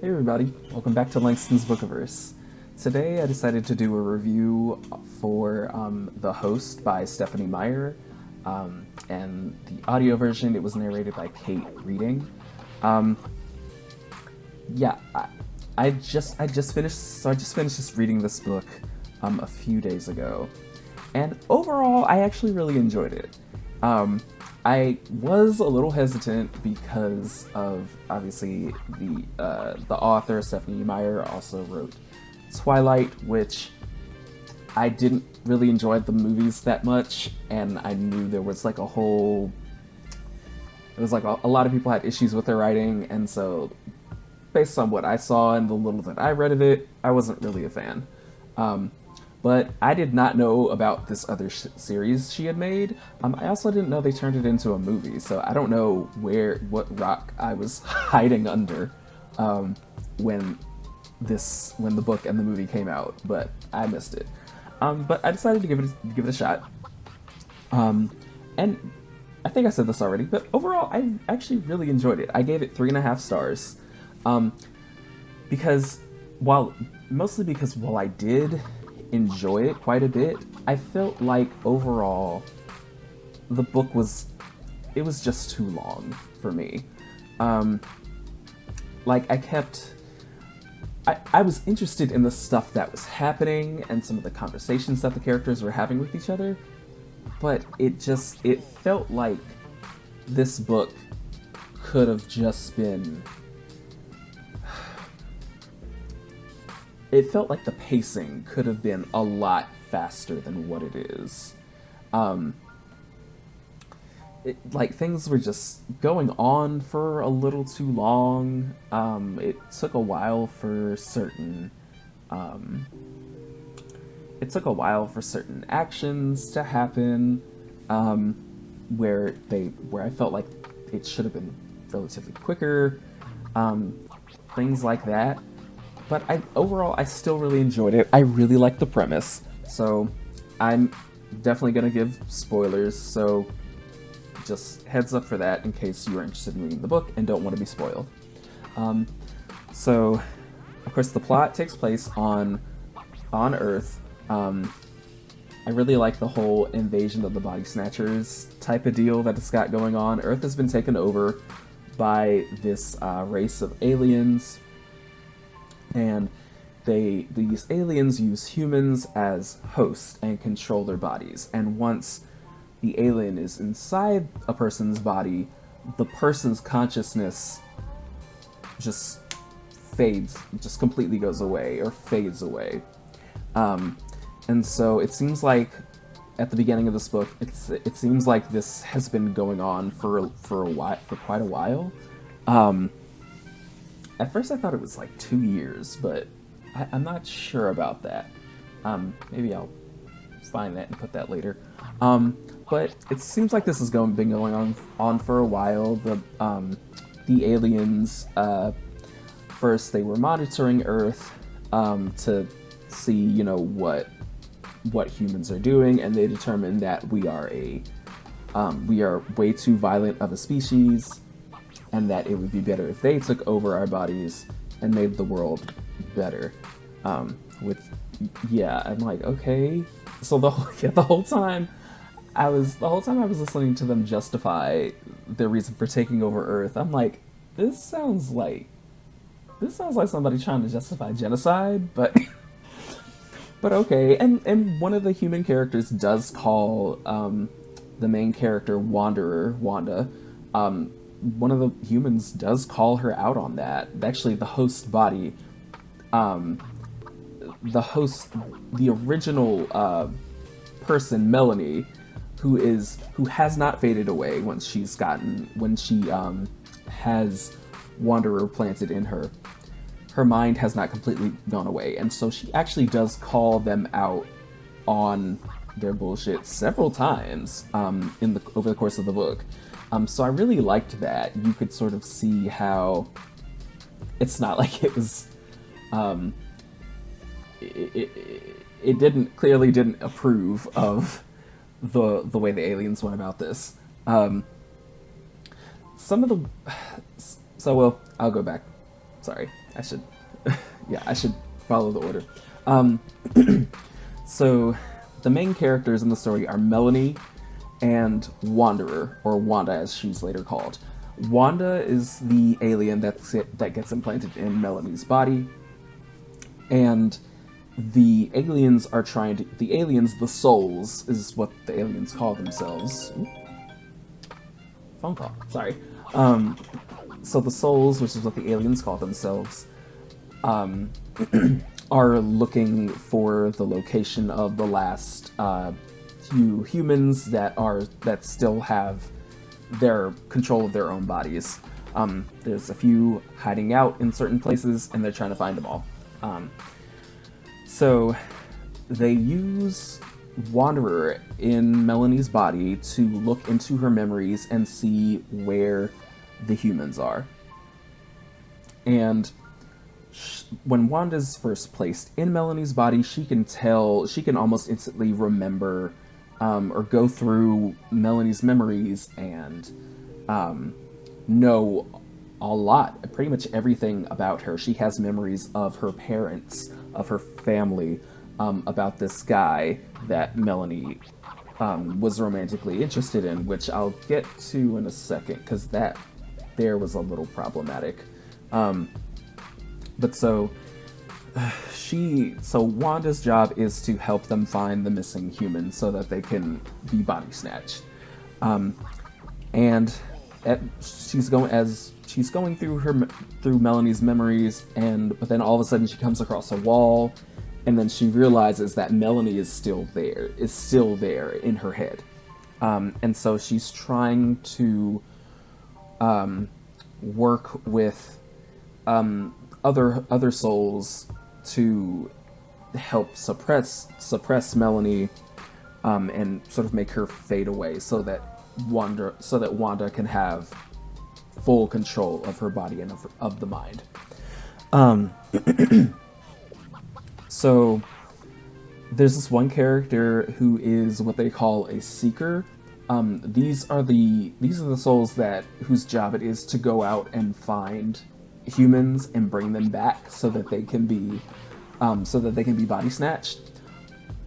Hey everybody, welcome back to Langston's Bookiverse. Today I decided to do a review for The Host by Stephenie Myer, and the audio version, it was narrated by Kate reading. Um, yeah, I just finished just reading this book a few days ago, and overall I actually really enjoyed it. Um, I was a little hesitant because of obviously the author Stephenie Meyer also wrote Twilight, which I didn't really enjoy the movies that much, and I knew there was like a whole it was like a lot of people had issues with their writing, and so based on what I saw and the little that I read of it, I wasn't really a fan. Um, but I did not know about this other series she had made. I also didn't know they turned it into a movie, so I don't know what rock I was hiding under um, when when the book and the movie came out, but I missed it. But I decided to give it a shot. And I think I said this already, but overall, I actually really enjoyed it. I gave it 3.5 stars, um, because mostly because while I did enjoy it quite a bit, I felt like overall the book was just too long for me. Um, like I was interested in the stuff that was happening and some of the conversations that the characters were having with each other, but it felt like this book could have just been it felt like the pacing could have been a lot faster than what it is. Um, like things were just going on for a little too long. It took a while for um, certain actions to happen, um, where I felt like it should have been relatively quicker, um, things like that. But I still really enjoyed it. I really liked the premise, so I'm definitely gonna give spoilers. So just heads up for that in case you are interested in reading the book and don't want to be spoiled. Um, so, of course, the plot takes place on Earth. I really like the whole invasion of the body snatchers type of deal that it's got going on. Earth has been taken over by this race of aliens, and these aliens use humans as hosts and control their bodies. And once the alien is inside a person's body, the person's consciousness just just completely goes away or fades away. Um, and so it seems like at the beginning of this book, it seems like this has been going on for a while, for quite a while. Um, at first, I thought it was like 2 years, but I'm not sure about that. Maybe I'll find that and put that later. But it seems like this has been going on for a while. The aliens, first they were monitoring Earth, to see what humans are doing, and they determined that we are way too violent of a species, and that it would be better if they took over our bodies and made the world better. With yeah, I'm like, okay. So the whole time I was listening to them justify their reason for taking over Earth, I'm like, this sounds like somebody trying to justify genocide, but but okay. And one of the human characters does call the main character Wanda. One of the humans does call her out on that. Actually, the host body, um, the original person, Melanie, who has not faded away when she has Wanderer planted in her. Her mind has not completely gone away, and so she actually does call them out on their bullshit several times over the course of the book. So I really liked that. You could sort of see how it's not like it was it didn't approve of the way the aliens went about this. Some of the I'll go back. Sorry, I should, yeah, I should follow the order. Um, so, the main characters in the story are Melanie and Wanderer, or Wanda as she's later called. Wanda is the alien that gets implanted in Melanie's body, and the aliens, the souls, is what the aliens call themselves. Ooh, phone call, sorry. So the souls, which is what the aliens call themselves, are looking for the location of the last few humans that still have their control of their own bodies. There's a few hiding out in certain places, and they're trying to find them all. So they use Wanderer in Melanie's body to look into her memories and see where the humans are. And when Wanda's first placed in Melanie's body, she can almost instantly remember or go through Melanie's memories and know a lot, pretty much everything about her. She has memories of her parents, of her family, about this guy that Melanie was romantically interested in, which I'll get to in a second, because that there was a little problematic. But so Wanda's job is to help them find the missing human so that they can be body snatched. And she's going through Melanie's memories, but then all of a sudden she comes across a wall, and then she realizes that Melanie is still there in her head. And so she's trying to work with other souls to help suppress Melanie, and sort of make her fade away so that Wanda can have full control of her body and of the mind. So there's this one character who is what they call a seeker. These are the souls whose job it is to go out and find humans and bring them back so that they can be body snatched,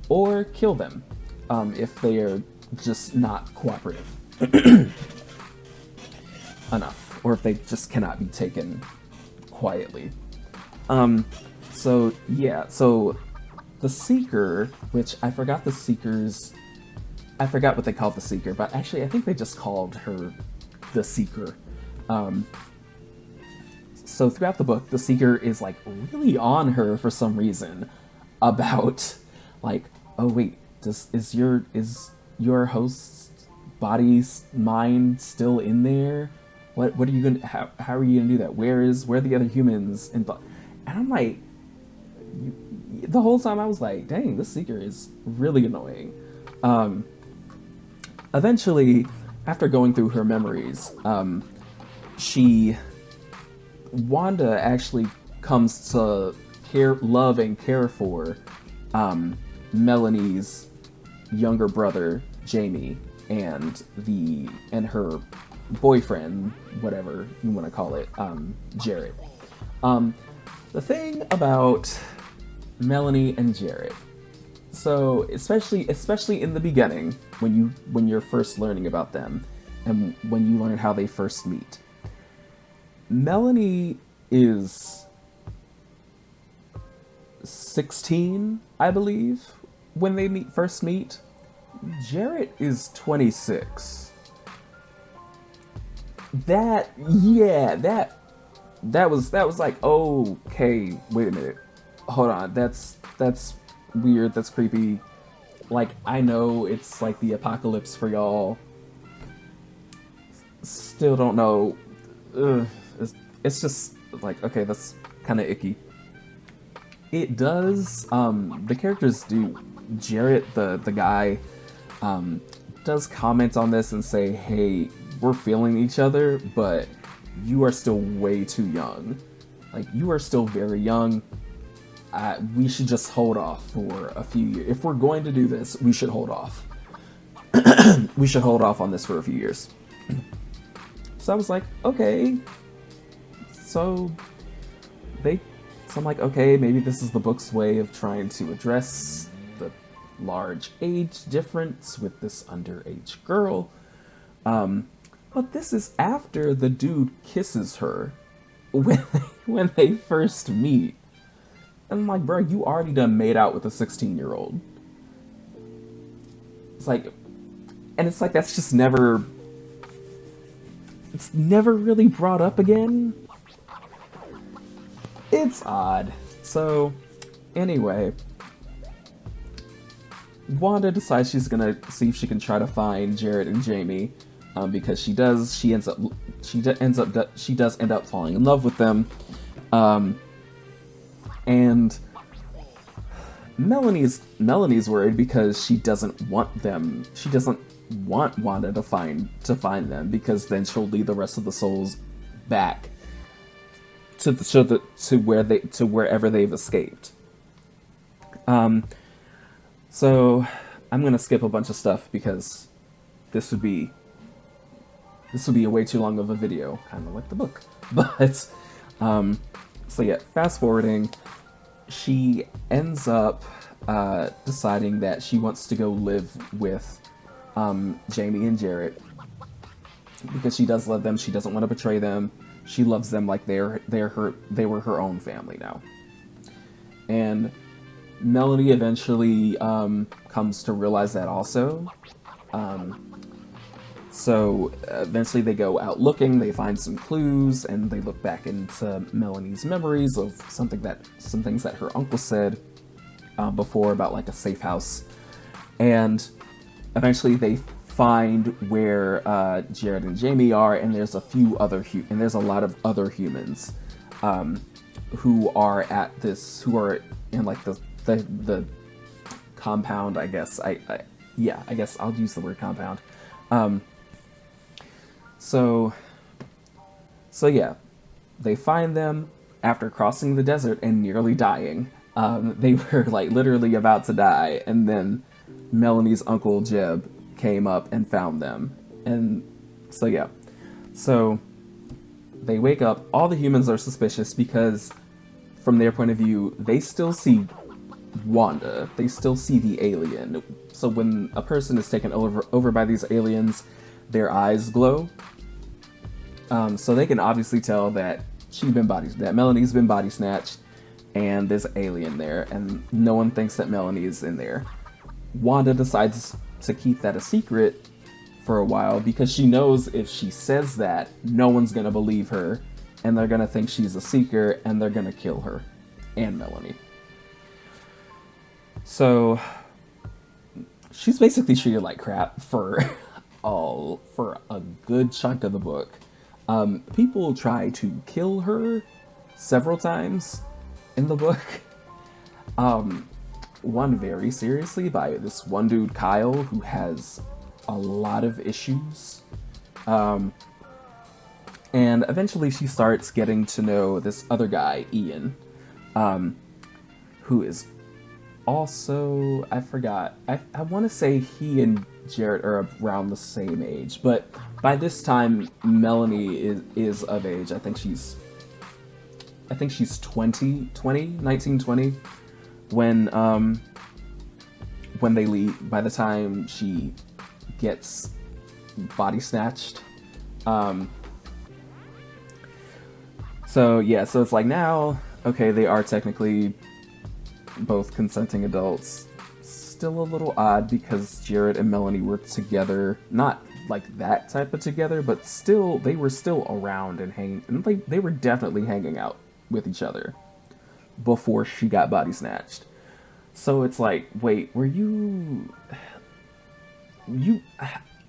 or kill them if they are just not cooperative enough, or if they just cannot be taken quietly. So the Seeker, which I forgot what they called the Seeker, but actually I think they just called her the Seeker. So throughout the book, the Seeker is like really on her for some reason about like, oh wait, is your host's body's mind still in there? What are you gonna how are you gonna do that? Where are the other humans? And I'm like, the whole time I was like, dang, this Seeker is really annoying. Eventually, after going through her memories, Wanda actually comes to love and care for Melanie's younger brother Jamie and her boyfriend, whatever you want to call it, Jarrett. The thing about Melanie and Jarrett, so especially in the beginning, when you're first learning about them and when you learn how they first meet, Melanie is 16, I believe, when they first meet. Jarrett is 26. That was like, okay, wait a minute. Hold on, that's weird, that's creepy. Like, I know it's like the apocalypse for y'all. Still don't know. It's just like, okay, that's kind of icky. It does, the characters do. Jarrett, the guy, does comment on this and say, hey, we're feeling each other, but you are still way too young. Like, you are still very young. We should just hold off for a few years. If we're going to do this, we should hold off. We should hold off on this for a few years. So I was like, okay. So so I'm like, okay, maybe this is the book's way of trying to address the large age difference with this underage girl. But this is after the dude kisses her when they first meet. And I'm like, bro, you already done made out with a 16-year-old. It's like, and it's like, that's just never, it's never really brought up again. It's odd. So, anyway, Wanda decides she's gonna see if she can try to find Jared and Jamie, because she does end up falling in love with them, and Melanie's worried because she doesn't want them. She doesn't want Wanda to find them, because then she'll lead the rest of the souls back to wherever they've escaped. So I'm gonna skip a bunch of stuff because this would be a way too long of a video, kind of like the book. But so yeah, fast forwarding, she ends up deciding that she wants to go live with Jamie and Jarrett because she does love them. She doesn't want to betray them. She loves them like they were her own family now. And Melanie eventually comes to realize that also. So eventually they go out looking, they find some clues, and they look back into Melanie's memories of some things that her uncle said before about like a safe house. And eventually they find where Jared and Jamie are, and there's a lot of other humans who are in like the compound, I guess. I guess I'll use the word compound. So yeah, they find them after crossing the desert and nearly dying. They were like literally about to die, and then Melanie's uncle Jeb came up and found them. And so yeah, so they wake up. All the humans are suspicious because from their point of view, they still see Wanda. They still see the alien. So when a person is taken over by these aliens, their eyes glow. So they can obviously tell that Melanie's been body snatched, and there's an alien there, and no one thinks that Melanie is in there. Wanda decides to keep that a secret for a while because she knows if she says that, no one's gonna believe her, and they're gonna think she's a seeker, and they're gonna kill her and Melanie. So she's basically treated like crap for a good chunk of the book. People try to kill her several times in the book. One very seriously by this one dude, Kyle, who has a lot of issues. And eventually she starts getting to know this other guy, Ian, who is also, I forgot, I want to say he and Jared are around the same age, but by this time Melanie is of age. I think she's 20 when they leave, by the time she gets body snatched. So yeah, so it's like now, okay, they are technically both consenting adults. Still a little odd because Jared and Melanie were together, not like that type of together, but still, they were still around and hanging, and they were definitely hanging out with each other before she got body snatched. So it's like, wait, were you...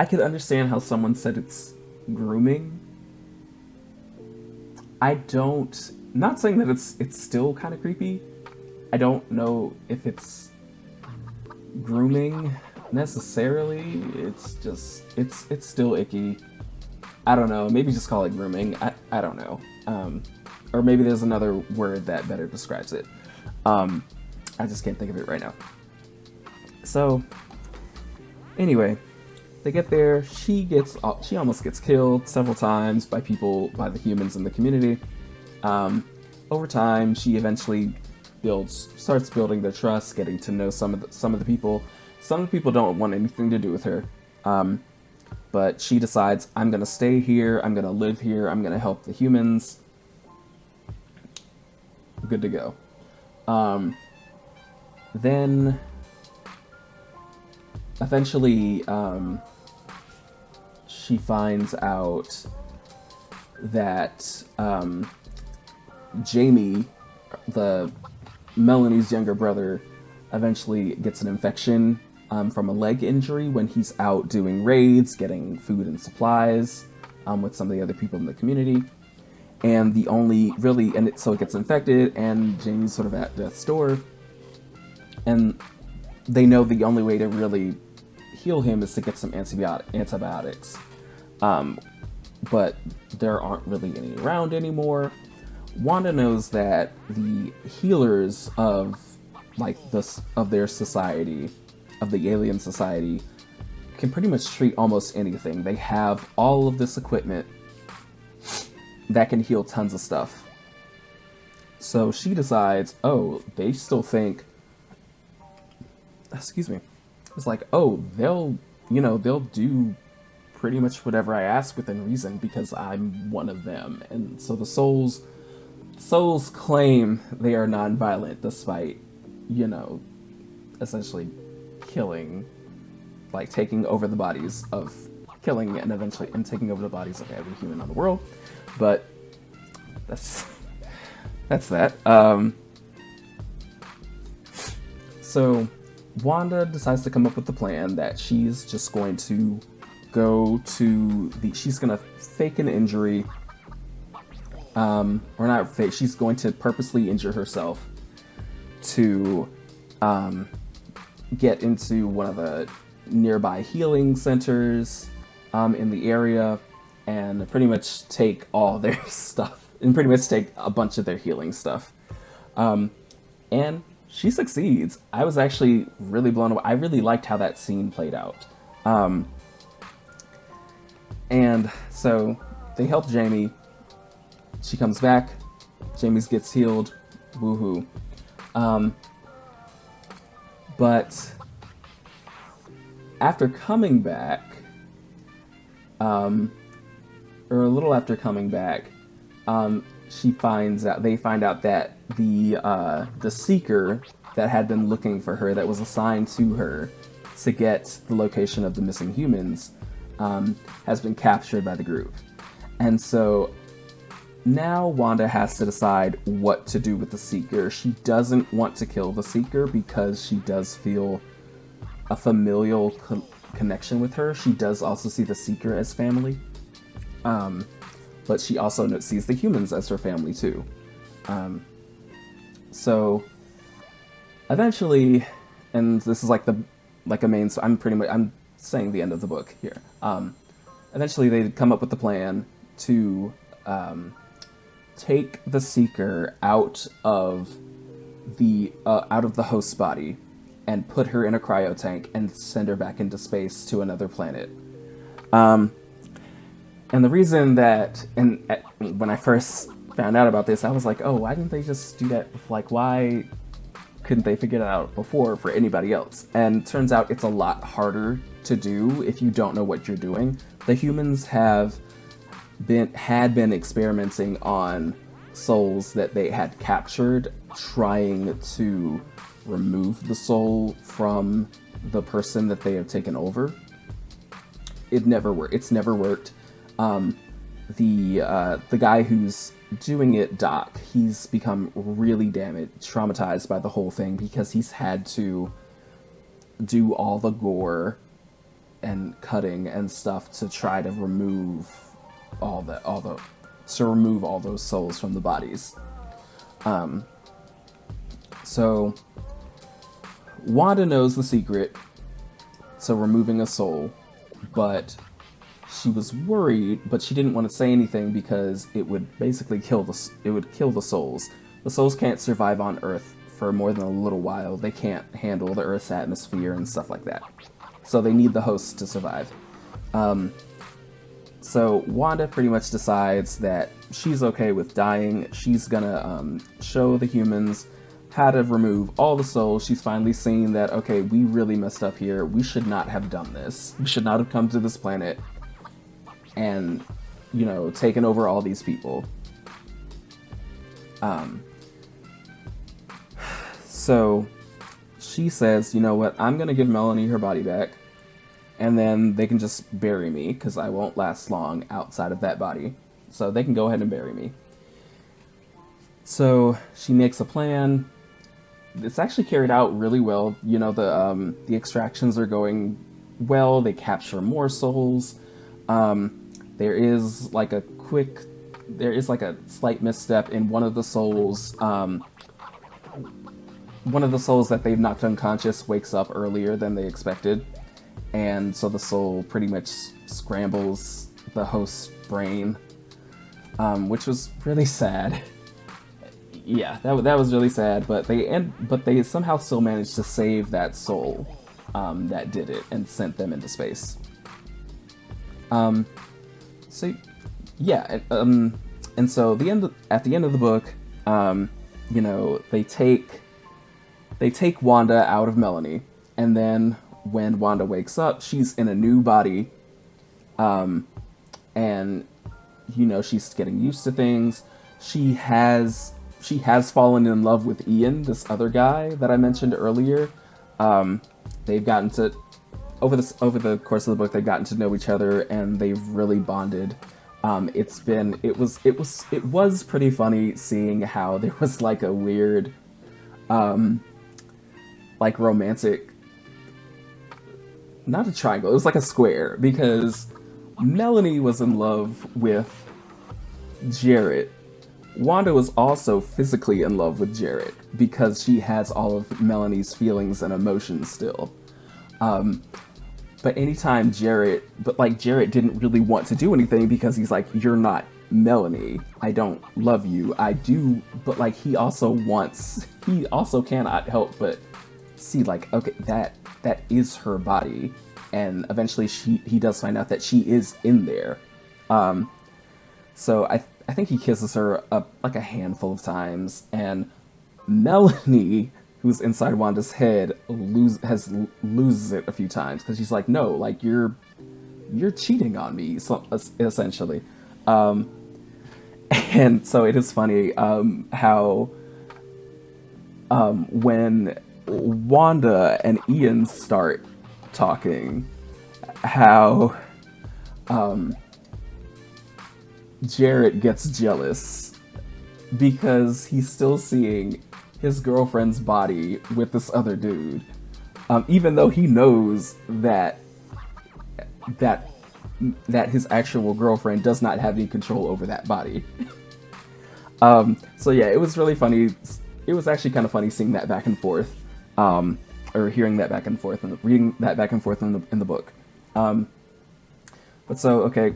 I could understand how someone said it's grooming. Not saying that it's still kind of creepy. I don't know if it's grooming necessarily. It's just, it's still icky. I don't know, maybe just call it grooming. I don't know. Or maybe there's another word that better describes it. I just can't think of it right now. So, anyway, they get there. She almost gets killed several times by the humans in the community. over time, she eventually starts building their trust, getting to know some of the people. Some of the people don't want anything to do with her, but she decides, I'm gonna stay here. I'm gonna live here. I'm gonna help the humans. Good to go. Then eventually, she finds out that Jamie, Melanie's younger brother, eventually gets an infection from a leg injury when he's out doing raids, getting food and supplies with some of the other people in the community. And so it gets infected, and Jamie's sort of at death's door. And they know the only way to really heal him is to get some antibiotics. But there aren't really any around anymore. Wanda knows that the healers of their society, of the alien society, can pretty much treat almost anything. They have all of this equipment that can heal tons of stuff. So she decides, they still think, excuse me, it's like, they'll do pretty much whatever I ask within reason because I'm one of them. And so the souls claim they are non-violent despite, essentially killing, taking over the bodies of killing and taking over the bodies of every human on the world. But that's that. So Wanda decides to come up with the plan that she's just going to she's going to fake an injury, or not fake, she's going to purposely injure herself to get into one of the nearby healing centers in the area and pretty much take all their stuff and pretty much take a bunch of their healing stuff. And she succeeds. I was actually really blown away. I really liked how that scene played out. And so they help Jamie. She comes back. Jamie gets healed. Woohoo. But after coming back, or a little after coming back, they find out that the Seeker that had been looking for her, that was assigned to her to get the location of the missing humans, has been captured by the group. And so now Wanda has to decide what to do with the Seeker. She doesn't want to kill the Seeker because she does feel a familial connection with her. She does also see the Seeker as family. But she also sees the humans as her family too. So eventually, and this is I'm saying the end of the book here. Eventually they come up with the plan to take the Seeker out of the host body and put her in a cryo tank and send her back into space to another planet. And the reason that, when I first found out about this, I was like, why didn't they just do that? Why couldn't they figure it out before for anybody else? And turns out it's a lot harder to do if you don't know what you're doing. The humans had been experimenting on souls that they had captured, trying to remove the soul from the person that they have taken over. It's never worked. The guy who's doing it, Doc, he's become really traumatized by the whole thing because he's had to do all the gore and cutting and stuff to try to remove all those souls from the bodies. So Wanda knows the secret to removing a soul, but she was worried, but she didn't want to say anything because it would basically kill the souls. The souls can't survive on Earth for more than a little while. They can't handle the Earth's atmosphere and stuff like that. So they need the hosts to survive. So Wanda pretty much decides that she's okay with dying. She's gonna show the humans how to remove all the souls. She's finally seen that, okay, we really messed up here. We should not have done this. We should not have come to this planet and, you know, taken over all these people. So she says, you know what, I'm gonna give Melanie her body back, and then they can just bury me, because I won't last long outside of that body. So they can go ahead and bury me. So she makes a plan. It's actually carried out really well. You know, the extractions are going well. They capture more souls. There is like a slight misstep in one of the souls. One of the souls that they've knocked unconscious wakes up earlier than they expected. And so the soul pretty much scrambles the host's brain, which was really sad. Yeah, that was really sad. But they somehow still managed to save that soul that did it and sent them into space. So yeah, and so at the end of the book, you know, they take Wanda out of Melanie, and then when Wanda wakes up, she's in a new body, and you know, she's getting used to things. She has fallen in love with Ian, this other guy that I mentioned earlier. They've gotten to over the course of the book, they've gotten to know each other, and they've really bonded. It was pretty funny seeing how there was like a weird, like romantic, not a triangle, it was like a square, because Melanie was in love with Jarrett. Wanda was also physically in love with Jarrett because she has all of Melanie's feelings and emotions still. But anytime Jarrett didn't really want to do anything because he's like, you're not Melanie. I don't love you. I do, but like he also cannot help but see like, okay, that is her body. And eventually he does find out that she is in there. So I think he kisses her like a handful of times, and Melanie, who's inside Wanda's head, loses it a few times because she's like, no, like you're cheating on me, so, essentially. And so it is funny how when Wanda and Ian start talking, how Jarrett gets jealous because he's still seeing his girlfriend's body with this other dude, even though he knows that his actual girlfriend does not have any control over that body. So yeah, it was really funny. It was actually kind of funny seeing that back and forth, or hearing that back and forth and reading that back and forth in the book. But so okay,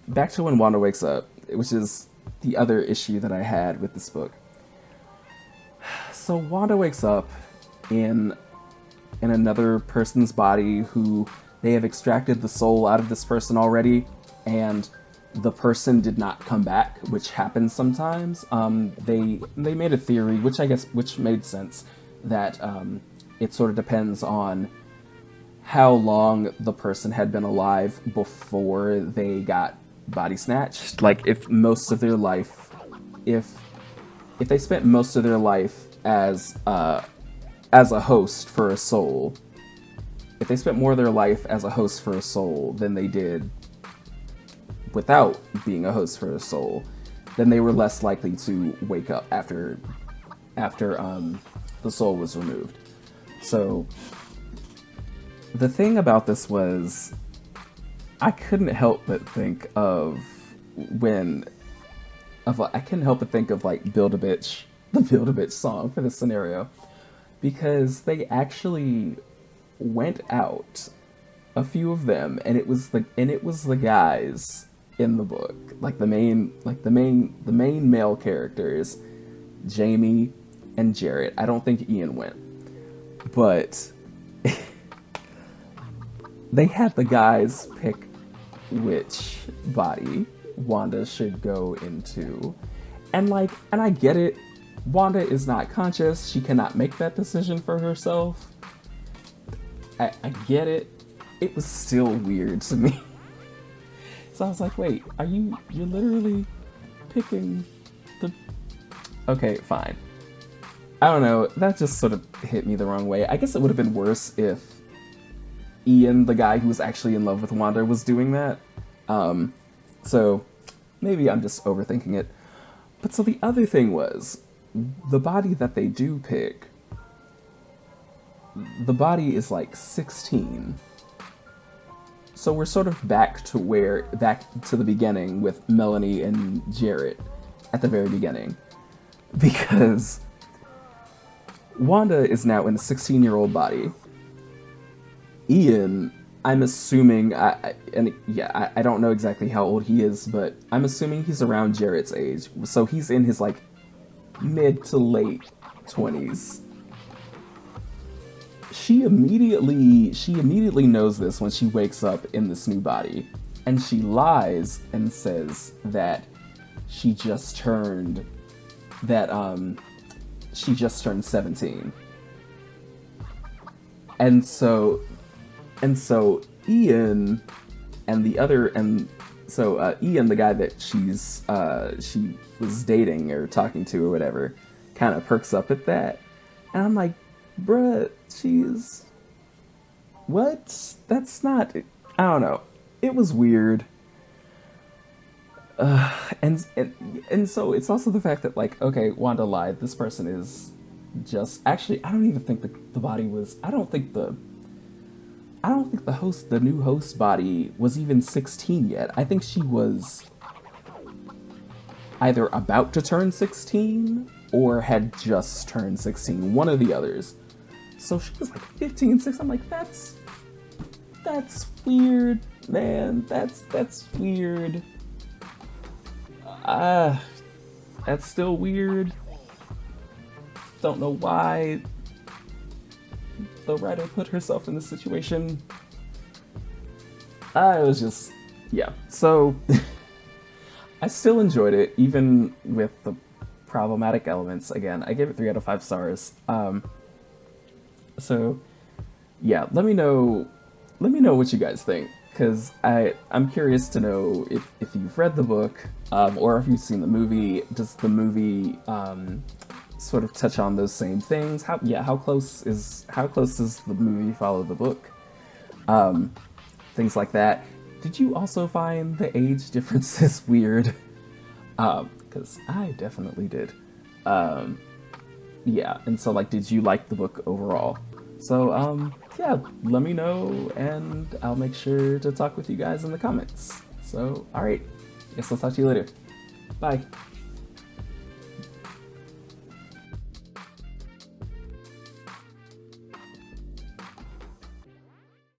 back to when Wanda wakes up, which is the other issue that I had with this book. So Wanda wakes up in another person's body who they have extracted the soul out of this person already, and the person did not come back, which happens sometimes. They made a theory, which made sense, that it sort of depends on how long the person had been alive before they got body snatched. Like if they spent most of their life as a host for a soul, if they spent more of their life as a host for a soul than they did without being a host for a soul, then they were less likely to wake up after the soul was removed. So the thing about this was, I couldn't help but think of like Build a Bitch, the Build a Bitch song for this scenario, because they actually went out, a few of them, and it was the guys in the book, like the main male characters, Jamie and Jarrett. I don't think Ian went, but they had the guys pick which body Wanda should go into. And I get it. Wanda is not conscious. She cannot make that decision for herself. I get it. It was still weird to me. So I was like, wait, you're literally picking the... Okay, fine. I don't know, that just sort of hit me the wrong way. I guess it would have been worse if Ian, the guy who was actually in love with Wanda, was doing that. So maybe I'm just overthinking it. But so the other thing was, the body that they do pick, the body is like 16. So we're sort of back to the beginning with Melanie and Jarrett at the very beginning. Because Wanda is now in a 16-year-old body. Ian, I'm assuming, I don't know exactly how old he is, but I'm assuming he's around Jarrett's age. So he's in his, like, mid to late 20s. She immediately knows this when she wakes up in this new body. And she lies and says that she just turned 17. And so Ian and Ian, the guy that she was dating or talking to or whatever, kind of perks up at that. And I'm like, bruh, what? That's not, I don't know. It was weird. And so it's also the fact that, like, okay, Wanda lied. This person is just, actually, I don't even think the body was, I don't think the new host body was even 16 yet. I think she was either about to turn 16 or had just turned 16, one of the others. So she was like 15, 16. I'm like, that's weird, man. That's weird. That's still weird. Don't know why the writer put herself in this situation. It was just, yeah. So, I still enjoyed it, even with the problematic elements. Again, I gave it 3 out of 5 stars. So, yeah, let me know what you guys think, because I'm curious to know if you've read the book, or if you've seen the movie. Does the movie sort of touch on those same things? How close does the movie follow the book? Things like that. Did you also find the age differences weird? Because I definitely did. Yeah, and so, like, did you like the book overall? So, yeah, let me know, and I'll make sure to talk with you guys in the comments. So, alright, guess I'll talk to you later. Bye.